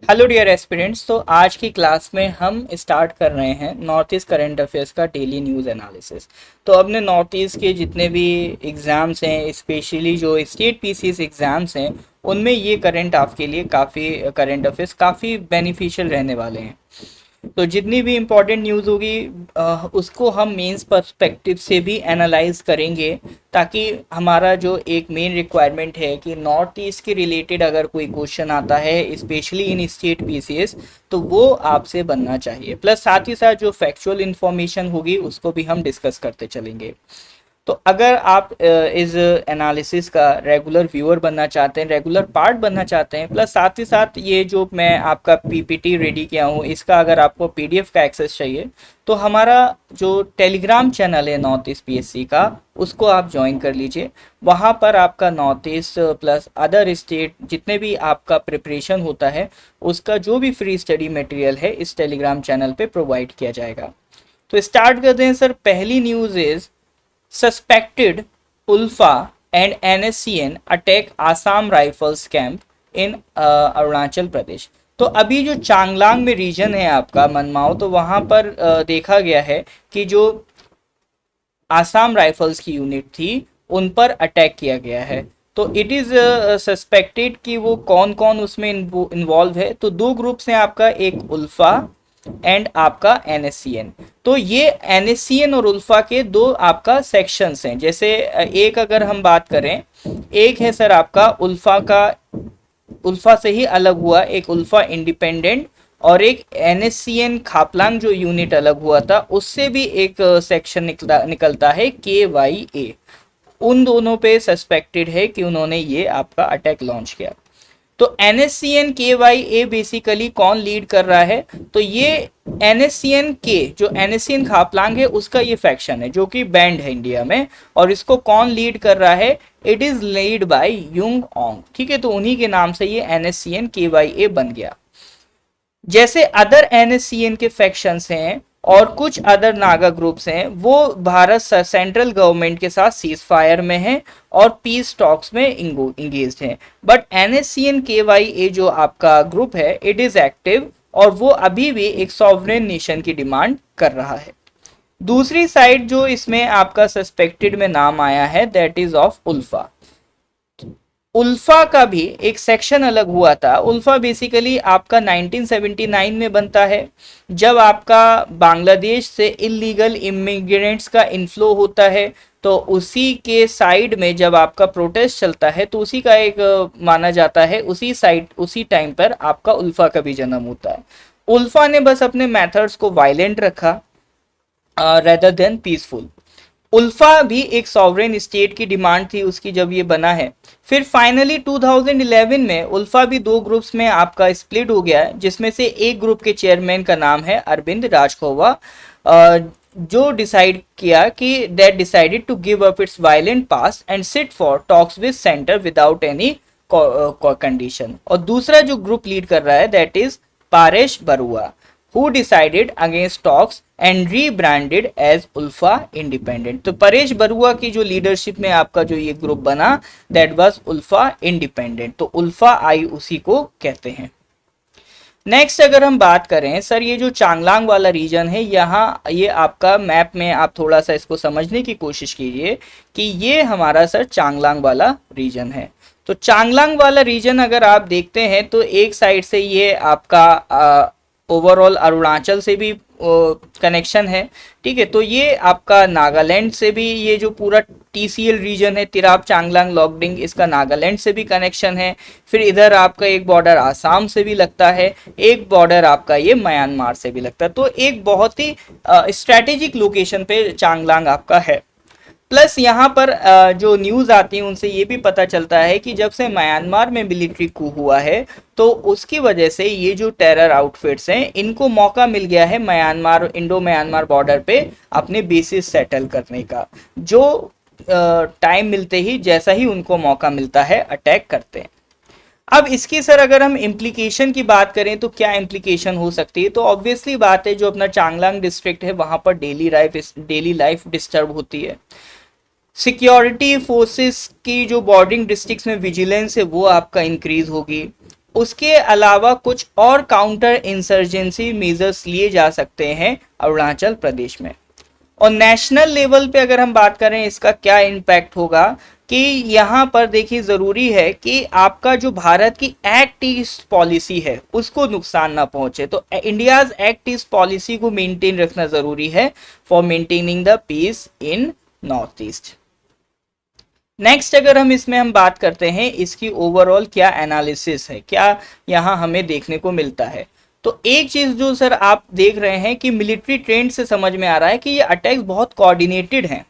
Hello dear aspirants. तो आज की क्लास में हम स्टार्ट कर रहे हैं नॉर्थ ईस्ट करंट अफेयर्स का डेली न्यूज़ एनालिसिस। तो अपने नॉर्थ ईस्ट के जितने भी एग्ज़ाम्स हैं, स्पेशली जो स्टेट पीसीएस एग्ज़ाम्स हैं, उनमें ये करंट आपके लिए काफ़ी करंट अफेयर्स काफ़ी बेनिफिशियल रहने वाले हैं। तो जितनी भी इम्पोर्टेंट न्यूज़ होगी उसको हम मेंस पर्सपेक्टिव से भी एनालाइज करेंगे, ताकि हमारा जो एक मेन रिक्वायरमेंट है कि नॉर्थ ईस्ट के रिलेटेड अगर कोई क्वेश्चन आता है स्पेशली इन स्टेट पीसीएस, तो वो आपसे बनना चाहिए। प्लस साथ ही साथ जो फैक्चुअल इन्फॉर्मेशन होगी उसको भी हम डिस्कस करते चलेंगे। तो अगर आप इस एनालिसिस का रेगुलर व्यूअर बनना चाहते हैं, रेगुलर पार्ट बनना चाहते हैं, प्लस साथ ही साथ ये जो मैं आपका पीपीटी रेडी किया हूँ इसका अगर आपको पीडीएफ का एक्सेस चाहिए, तो हमारा जो टेलीग्राम चैनल है नॉर्थ ईस्ट पीएससी का, उसको आप ज्वाइन कर लीजिए। वहाँ पर आपका north east plus other state जितने भी आपका प्रिपरेशन होता है उसका जो भी फ्री स्टडी मटेरियल है इस टेलीग्राम चैनल पे प्रोवाइड किया जाएगा। तो स्टार्ट करते हैं सर। पहली news is suspected Ulfa and NSCN attack Assam Rifles camp in Arunachal Pradesh. तो अभी जो चांगलांग में रीजन है आपका मनमाओ, तो वहाँ पर देखा गया है कि जो आसाम राइफल्स की यूनिट थी उन पर अटैक किया गया है। तो इट इज़ सस्पेक्टेड कि वो कौन कौन उसमें इन्वॉल्व है। तो दो ग्रुप्स हैं आपका, एक उल्फा एंड आपका एनएससीएन। तो ये एनएससीएन और उल्फा के दो आपका सेक्शंस हैं। जैसे एक अगर हम बात करें, एक है सर आपका उल्फा का, उल्फा से ही अलग हुआ एक उल्फा इंडिपेंडेंट, और एक एनएससीएन खापलांग जो यूनिट अलग हुआ था उससे भी एक सेक्शन निकलता है KYA। उन दोनों पे सस्पेक्टेड है कि उन्होंने ये आपका अटैक लॉन्च किया। तो एनएससीएन KYA बेसिकली कौन लीड कर रहा है, तो ये एनएससीएन के जो एनएससीएन खापलांग है उसका ये फैक्शन है जो कि बैंड है इंडिया में, और इसको कौन लीड कर रहा है, it is lead by Yung Aung. ठीक है, तो उन्हीं के नाम से ये एनएससीएन KYA बन गया। जैसे अदर एनएससीएन के फैक्शंस हैं और कुछ अदर नागा ग्रुप्स हैं, वो भारत सेंट्रल गवर्नमेंट के साथ सीज फायर में हैं और पीस टॉक्स में इंगेज हैं। बट एनएससीएन KYA जो आपका ग्रुप है इट इज एक्टिव, और वो अभी भी एक सॉवरेन नेशन की डिमांड कर रहा है। दूसरी साइड जो इसमें आपका सस्पेक्टेड में नाम आया है that is of ULFA. ULFA का भी एक सेक्शन अलग हुआ था। उल्फा बेसिकली आपका 1979 में बनता है, जब आपका बांग्लादेश से इलीगल इमिग्रेंट्स का इनफ्लो होता है। तो उसी के साइड में जब आपका प्रोटेस्ट चलता है तो उसी का एक माना जाता है, उसी साइड उसी टाइम पर आपका उल्फा का भी जन्म होता है। उल्फा ने बस अपने मेथड्स को वायलेंट रखा रेदर देन पीसफुल। उल्फा भी एक सॉवरेन स्टेट की डिमांड थी उसकी जब ये बना है। फिर फाइनली 2011 में उल्फा भी दो ग्रुप्स में आपका स्प्लिट हो गया है, जिसमें से एक ग्रुप के चेयरमैन का नाम है अरविंद राजखोवा, जो डिसाइड किया कि that decided to give up its violent past and sit for talks with centre without any condition. और दूसरा जो ग्रुप लीड कर रहा है that is Paresh Barua, who decided against talks and rebranded as ULFA independent. तो परेश बरुआ की जो लीडरशिप में आपका जो ये ग्रुप बना दैट वाज उल्फा इंडिपेंडेंट। तो उल्फा आई उसी को कहते हैं। नेक्स्ट अगर हम बात करें सर, ये जो चांगलांग वाला रीजन है, यहाँ ये आपका मैप में आप थोड़ा सा इसको समझने की कोशिश कीजिए कि ये हमारा सर चांगलांग वाला रीजन है। तो चांगलांग वाला रीजन अगर आप देखते हैं तो एक साइड से ये आपका ओवरऑल अरुणाचल से भी कनेक्शन है। ठीक है, तो ये आपका नागालैंड से भी, ये जो पूरा TCL रीजन है तिराप चांगलांग लॉकडिंग, इसका नागालैंड से भी कनेक्शन है। फिर इधर आपका एक बॉर्डर आसाम से भी लगता है, एक बॉर्डर आपका ये म्यांमार से भी लगता है। तो एक बहुत ही स्ट्रैटेजिक लोकेशन पे चांगलांग आपका है। प्लस यहाँ पर जो न्यूज़ आती है उनसे ये भी पता चलता है कि जब से म्यांमार में मिलिट्री कू हुआ है तो उसकी वजह से ये जो टेरर आउटफिट्स हैं इनको मौका मिल गया है म्यांमार इंडो म्यांमार बॉर्डर पे अपने बेसिस सेटल करने का। जो टाइम मिलते ही जैसा ही उनको मौका मिलता है अटैक करते हैं। अब इसकी सर अगर हम इम्प्लीकेशन की बात करें तो क्या इम्प्लीकेशन हो सकती है, तो ऑब्वियसली बात है जो अपना चांगलांग डिस्ट्रिक्ट है वहां पर डेली लाइफ डिस्टर्ब होती है। सिक्योरिटी फोर्सेस की जो बॉर्डरिंग डिस्ट्रिक्ट्स में विजिलेंस है वो आपका इंक्रीज होगी। उसके अलावा कुछ और काउंटर इंसर्जेंसी मेजर्स लिए जा सकते हैं अरुणाचल प्रदेश में। और नेशनल लेवल पे अगर हम बात करें इसका क्या इम्पैक्ट होगा, कि यहाँ पर देखिए ज़रूरी है कि आपका जो भारत की एक्ट ईस्ट पॉलिसी है उसको नुकसान ना पहुंचे। तो इंडियाज एक्ट ईस्ट पॉलिसी को मेंटेन रखना ज़रूरी है for maintaining the peace in North East. Next अगर हम बात करते हैं इसकी ओवरऑल क्या एनालिसिस है, क्या यहाँ हमें देखने को मिलता है। तो एक चीज जो सर आप देख रहे हैं कि मिलिट्री ट्रेंड से समझ में आ रहा है कि ये अटैक्स बहुत कोऑर्डिनेटेड हैं,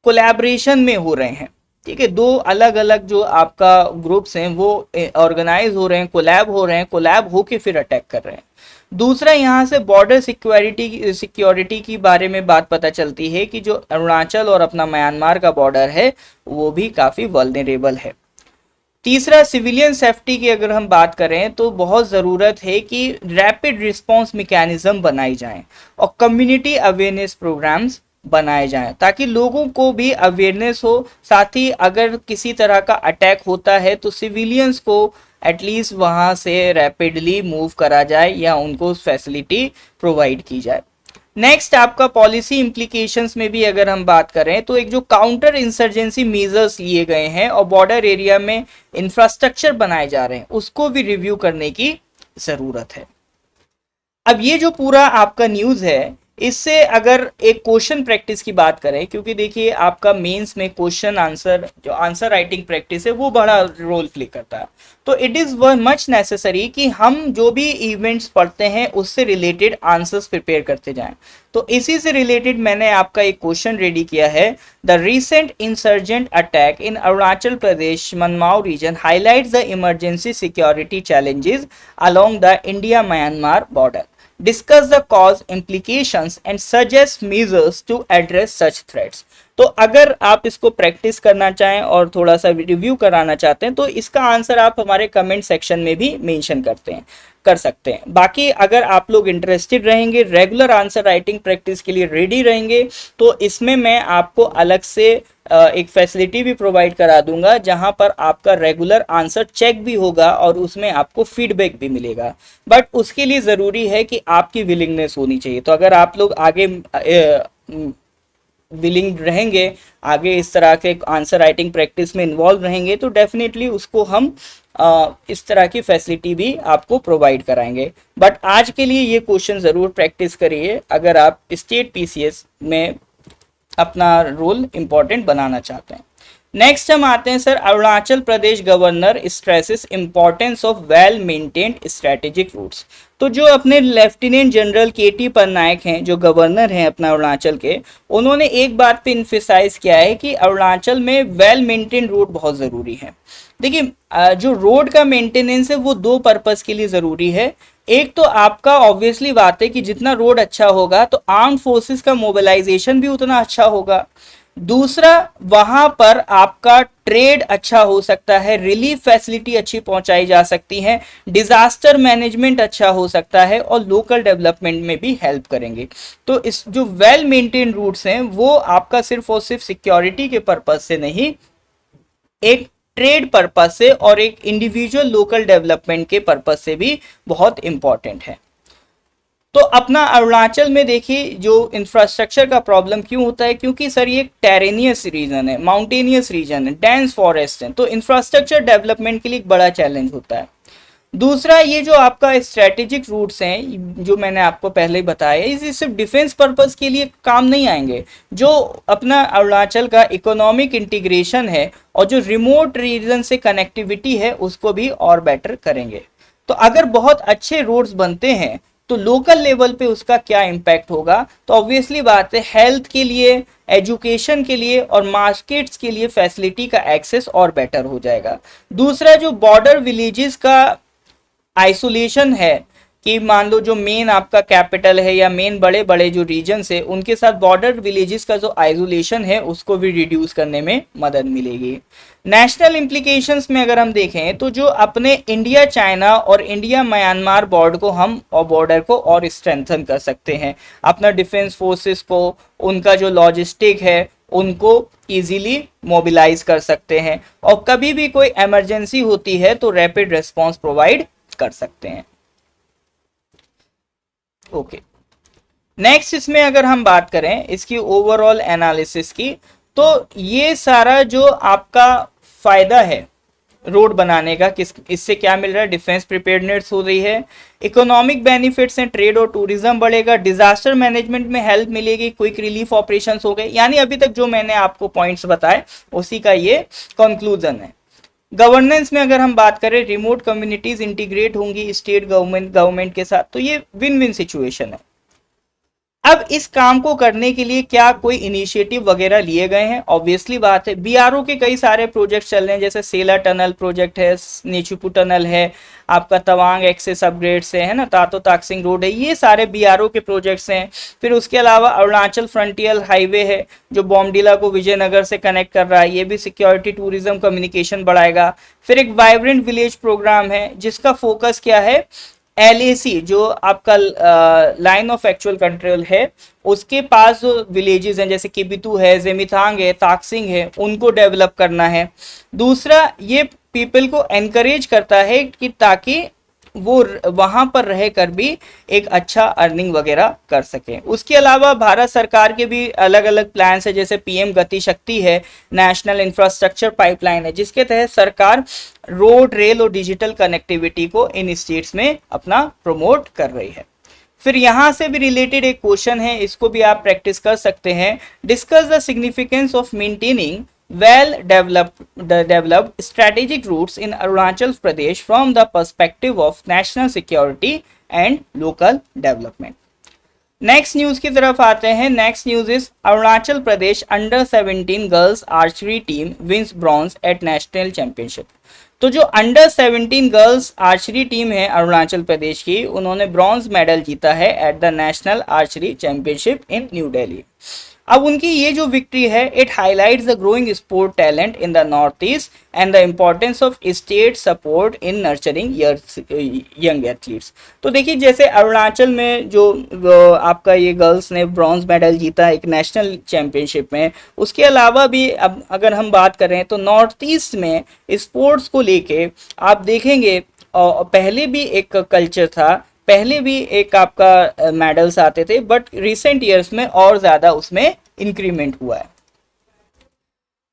कोलैबोरेशन में हो रहे हैं। ठीक है, दो अलग अलग जो आपका ग्रुप्स हैं वो ऑर्गेनाइज हो रहे हैं, कोलैब होके फिर अटैक कर रहे हैं। दूसरा यहाँ से बॉर्डर सिक्योरिटी की बारे में बात पता चलती है कि जो अरुणाचल और अपना म्यांमार का बॉर्डर है वो भी काफ़ी वल्नरेबल है। तीसरा सिविलियन सेफ्टी की अगर हम बात करें तो बहुत ज़रूरत है कि रैपिड रिस्पांस मैकेनिज्म बनाई जाएं और कम्युनिटी अवेयरनेस प्रोग्राम्स बनाए जाएं ताकि लोगों को भी अवेयरनेस हो। साथ ही अगर किसी तरह का अटैक होता है तो सिविलियंस को एटलीस्ट वहाँ से रैपिडली मूव करा जाए या उनको फैसिलिटी प्रोवाइड की जाए। नेक्स्ट आपका पॉलिसी इम्प्लीकेशंस में भी अगर हम बात करें तो एक जो काउंटर इंसर्जेंसी मेजर्स लिए गए हैं और बॉर्डर एरिया में इंफ्रास्ट्रक्चर बनाए जा रहे हैं उसको भी रिव्यू करने की ज़रूरत है। अब ये जो पूरा आपका न्यूज़ है इससे अगर एक क्वेश्चन प्रैक्टिस की बात करें, क्योंकि देखिए आपका मेंस में क्वेश्चन आंसर जो आंसर राइटिंग प्रैक्टिस है वो बड़ा रोल प्ले करता है। तो इट इज़ मच नेसेसरी कि हम जो भी इवेंट्स पढ़ते हैं उससे रिलेटेड आंसर्स प्रिपेयर करते जाएं। तो इसी से रिलेटेड मैंने आपका एक क्वेश्चन रेडी किया है। The recent insurgent attack in Arunachal Pradesh Manmao region highlights the emergency security challenges along the India Myanmar border, discuss the cause, implications and suggest measures to address such threats। तो अगर आप इसको प्रैक्टिस करना चाहें और थोड़ा सा रिव्यू कराना चाहते हैं तो इसका आंसर आप हमारे कमेंट सेक्शन में भी मेंशन कर सकते हैं। बाकी अगर आप लोग इंटरेस्टेड रहेंगे, रेगुलर आंसर राइटिंग प्रैक्टिस के लिए रेडी रहेंगे, तो इसमें मैं आपको अलग से एक फैसिलिटी भी प्रोवाइड करा दूंगा जहां पर आपका रेगुलर आंसर चेक भी होगा और उसमें आपको फीडबैक भी मिलेगा। बट उसके लिए ज़रूरी है कि आपकी विलिंगनेस होनी चाहिए। तो अगर आप लोग आगे विलिंग रहेंगे, आगे इस तरह के आंसर राइटिंग प्रैक्टिस में इन्वॉल्व रहेंगे, तो डेफिनेटली उसको हम इस तरह की फैसिलिटी भी आपको प्रोवाइड कराएंगे। बट आज के लिए ये क्वेश्चन ज़रूर प्रैक्टिस करिए अगर आप स्टेट पीसीएस में अपना रोल इम्पोर्टेंट बनाना चाहते हैं। नेक्स्ट हम आते हैं sir, Arunachal Pradesh governor stresses importance of well maintained strategic routes. तो जो अपने लेफ्टिनेंट जनरल केटी पन्नायक हैं जो गवर्नर हैं अपना अरुणाचल के, उन्होंने एक बात पे इन्फेसाइज किया है कि अरुणाचल में वेल मेंटेन रूट बहुत ज़रूरी है। देखिए जो रोड का मेंटेनेंस है वो दो पर्पस के लिए ज़रूरी है। एक तो आपका ऑब्वियसली बात है कि जितना रोड अच्छा होगा तो आर्म्ड फोर्सेस का मोबिलाइजेशन भी उतना अच्छा होगा। दूसरा, वहां पर आपका ट्रेड अच्छा हो सकता है, रिलीफ फैसिलिटी अच्छी पहुंचाई जा सकती है, डिजास्टर मैनेजमेंट अच्छा हो सकता है और लोकल डेवलपमेंट में भी हेल्प करेंगे। तो इस जो वेल मेंटेन रूट्स हैं वो आपका सिर्फ और सिर्फ सिक्योरिटी के पर्पज से नहीं, एक ट्रेड पर्पज से और एक इंडिविजुअल लोकल डेवलपमेंट के पर्पज से भी बहुत इंपॉर्टेंट है। तो अपना अरुणाचल में देखिए जो इंफ्रास्ट्रक्चर का प्रॉब्लम क्यों होता है, क्योंकि सर ये टेरेनियस रीजन है, माउंटेनियस रीजन है, डेंस फॉरेस्ट है, तो इंफ्रास्ट्रक्चर डेवलपमेंट के लिए एक बड़ा चैलेंज होता है। दूसरा, ये जो आपका स्ट्रेटेजिक रूट्स हैं जो मैंने आपको पहले ही बताया, इस सिर्फ डिफेंस पर्पस के लिए काम नहीं आएंगे। जो अपना अरुणाचल का इकोनॉमिक इंटीग्रेशन है और जो रिमोट रीजन से कनेक्टिविटी है उसको भी और बेटर करेंगे। तो अगर बहुत अच्छे रोड्स बनते हैं तो लोकल लेवल पे उसका क्या इम्पैक्ट होगा, तो ऑब्वियसली बात है हेल्थ के लिए, एजुकेशन के लिए और मार्केट्स के लिए फैसिलिटी का एक्सेस और बेटर हो जाएगा। दूसरा, जो बॉर्डर विलेजेस का आइसोलेशन है कि मान लो जो मेन आपका कैपिटल है या मेन बड़े बड़े जो रीजन्स है उनके साथ बॉर्डर विलेजेस का जो आइसोलेशन है उसको भी रिड्यूस करने में मदद मिलेगी। नेशनल इम्प्लीकेशंस में अगर हम देखें तो जो अपने इंडिया चाइना और इंडिया म्यांमार बॉर्डर को और स्ट्रेंथन कर सकते हैं, अपना डिफेंस फोर्सेस को, उनका जो लॉजिस्टिक है उनको इजीली मोबिलाइज कर सकते हैं और कभी भी कोई इमरजेंसी होती है तो रैपिड रिस्पांस प्रोवाइड कर सकते हैं। ओके, नेक्स्ट इसमें अगर हम बात करें इसकी ओवरऑल एनालिसिस की, तो ये सारा जो आपका फायदा है रोड बनाने का, किस इससे क्या मिल रहा है, डिफेंस प्रिपेयर्डनेस हो रही है, इकोनॉमिक बेनिफिट्स हैं, ट्रेड और टूरिज्म बढ़ेगा, डिजास्टर मैनेजमेंट में हेल्प मिलेगी, क्विक रिलीफ ऑपरेशंस हो गए, यानी अभी तक जो मैंने आपको पॉइंट्स बताए उसी का ये कंक्लूजन है। गवर्नेंस में अगर हम बात करें, रिमोट कम्युनिटीज इंटीग्रेट होंगी स्टेट गवर्नमेंट के साथ, तो ये विन विन सिचुएशन है। अब इस काम को करने के लिए क्या कोई इनिशिएटिव वगैरह लिए गए हैं? ऑब्वियसली बात है, बीआरओ के कई सारे प्रोजेक्ट चल रहे हैं, जैसे सेला टनल प्रोजेक्ट है, नेचुपू टनल है, आपका तवांग एक्सेस अपग्रेड से है ना, तातो ताकसिंग रोड है, ये सारे बीआरओ के प्रोजेक्ट्स हैं। फिर उसके अलावा अरुणाचल फ्रंटियर हाईवे है जो बॉमडिला को विजयनगर से कनेक्ट कर रहा है, ये भी सिक्योरिटी टूरिज्म कम्युनिकेशन बढ़ाएगा। फिर एक वाइब्रेंट विलेज प्रोग्राम है जिसका फोकस क्या है, LAC जो आपका लाइन ऑफ एक्चुअल कंट्रोल है उसके पास जो विलेजेस हैं जैसे किबितू है, जेमिथांग है, ताकसिंग है, उनको डेवलप करना है। दूसरा, ये पीपल को एनकरेज करता है कि ताकि वो वहां पर रहकर भी एक अच्छा अर्निंग वगैरह कर सके। उसके अलावा भारत सरकार के भी अलग अलग प्लान्स है, जैसे PM गति शक्ति है, नेशनल इंफ्रास्ट्रक्चर पाइपलाइन है, जिसके तहत सरकार रोड, रेल और डिजिटल कनेक्टिविटी को इन स्टेट्स में अपना प्रमोट कर रही है। फिर यहां से भी रिलेटेड एक क्वेश्चन है, इसको भी आप प्रैक्टिस कर सकते हैं। Discuss the significance of maintaining well developed strategic routes in Arunachal Pradesh from the perspective of national security and local development. Next news की तरफ आते हैं। Next news is Arunachal Pradesh under 17 girls archery team wins bronze at national championship. तो जो under 17 girls archery team है अरुणाचल प्रदेश की, उन्होंने bronze medal जीता है at the national archery championship in new Delhi. अब उनकी ये जो विक्ट्री है, it highlights the growing sport talent in the north east and the importance of state support in nurturing young athletes. तो देखिए, जैसे अरुणाचल में जो आपका ये गर्ल्स ने ब्रॉन्ज मेडल जीता एक नेशनल चैंपियनशिप में, उसके अलावा भी अब अगर हम बात करें तो नॉर्थ ईस्ट में स्पोर्ट्स को लेके आप देखेंगे पहले भी एक कल्चर था, पहले भी एक आपका मेडल्स आते थे, बट रिसेंट ईयर्स में और ज़्यादा उसमें इंक्रीमेंट हुआ है।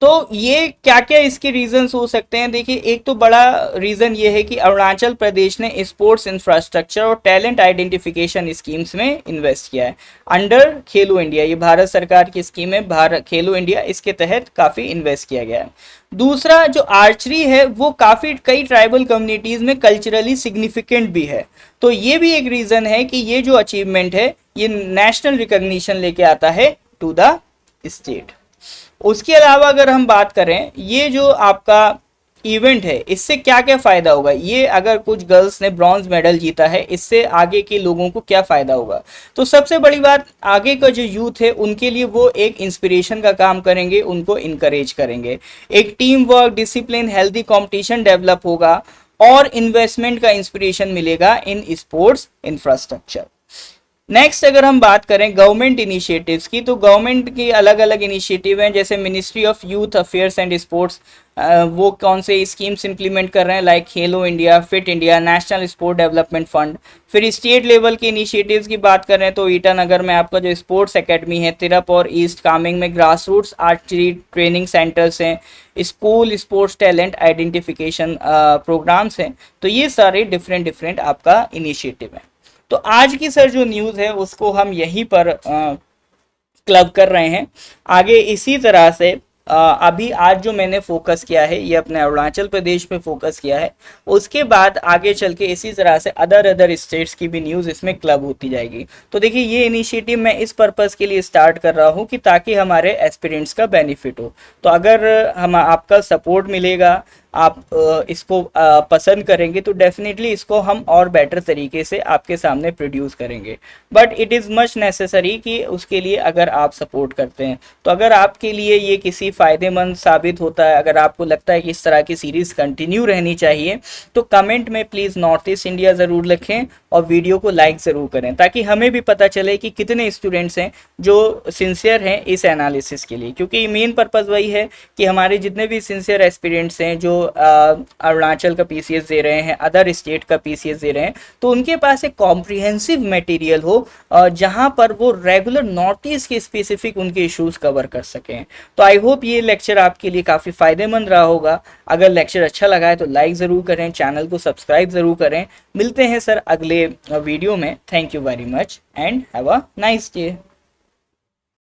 तो ये क्या क्या इसके रीजंस हो सकते हैं? देखिए, एक तो बड़ा रीजन ये है कि अरुणाचल प्रदेश ने स्पोर्ट्स इंफ्रास्ट्रक्चर और टैलेंट आइडेंटिफिकेशन स्कीम्स में इन्वेस्ट किया है अंडर खेलो इंडिया। ये भारत सरकार की स्कीम है, भारत खेलो इंडिया, इसके तहत काफ़ी इन्वेस्ट किया गया है। दूसरा, जो आर्चरी है वो काफ़ी कई ट्राइबल कम्युनिटीज़ में कल्चरली सिग्निफिकेंट भी है, तो ये भी एक रीज़न है कि ये जो अचीवमेंट है ये नेशनल रिकॉग्निशन लेके आता है टू द स्टेट। उसके अलावा अगर हम बात करें, ये जो आपका इवेंट है इससे क्या क्या फ़ायदा होगा, ये अगर कुछ गर्ल्स ने ब्रॉन्ज मेडल जीता है इससे आगे के लोगों को क्या फ़ायदा होगा? तो सबसे बड़ी बात, आगे का जो यूथ है उनके लिए वो एक इंस्पिरेशन का काम करेंगे, उनको इनकरेज करेंगे, एक team work, discipline, healthy competition develop होगा और इन्वेस्टमेंट का इंस्पिरेशन मिलेगा इन स्पोर्ट्स इंफ्रास्ट्रक्चर। नेक्स्ट अगर हम बात करें गवर्नमेंट इनिशिएटिव्स की, तो गवर्नमेंट की अलग अलग इनिशिएटिव हैं, जैसे ministry of youth affairs and sports, वो कौन से स्कीम्स इंप्लीमेंट कर रहे हैं, लाइक खेलो India, fit India, national sport development fund. फिर स्टेट लेवल के इनिशिएटिव्स की बात करें तो ईटानगर में आपका जो स्पोर्ट्स एकेडमी है, तिरप और ईस्ट कामेंग में grass roots archery training centres हैं, school sports talent identification programmes हैं। तो ये सारे डिफरेंट आपका इनिशिएटिव हैं। तो आज की सर जो न्यूज़ है उसको हम यहीं पर क्लब कर रहे हैं। आगे इसी तरह से अभी आज जो मैंने फोकस किया है ये अपने अरुणाचल प्रदेश पे फोकस किया है, उसके बाद आगे चल के इसी तरह से अदर स्टेट्स की भी न्यूज़ इसमें क्लब होती जाएगी। तो देखिए, ये इनिशिएटिव मैं इस पर्पज़ के लिए स्टार्ट कर रहा हूँ कि ताकि हमारे एस्पिरेंट्स का बेनिफिट हो। तो अगर हम आपका सपोर्ट मिलेगा, आप इसको पसंद करेंगे, तो डेफिनेटली इसको हम और बेटर तरीके से आपके सामने प्रोड्यूस करेंगे। But it is much necessary कि उसके लिए अगर आप सपोर्ट करते हैं, तो अगर आपके लिए ये किसी फ़ायदेमंद साबित होता है, अगर आपको लगता है कि इस तरह की सीरीज़ कंटिन्यू रहनी चाहिए, तो कमेंट में प्लीज़ नॉर्थ ईस्ट इंडिया ज़रूर लिखें और वीडियो को लाइक ज़रूर करें, ताकि हमें भी पता चले कि कितने स्टूडेंट्स हैं जो सिंसियर हैं इस एनालिसिस के लिए। क्योंकि मेन पर्पज़ वही है कि हमारे जितने भी सिंसियर एस्पिरेंट्स हैं जो अरुणाचल का पीसीएस दे रहे हैं, अदर स्टेट का पीसीएस दे रहे हैं, तो उनके पास एक कॉम्प्रिहेंसिव मटेरियल हो जहां पर वो रेगुलर नॉर्थ ईस्ट के स्पेसिफिक उनके इश्यूज कवर कर सकें। तो आई होप ये लेक्चर आपके लिए काफ़ी फायदेमंद रहा होगा। अगर लेक्चर अच्छा लगा है तो लाइक ज़रूर करें, चैनल को सब्सक्राइब ज़रूर करें। मिलते हैं सर अगले वीडियो में। Thank you very much and have a nice day.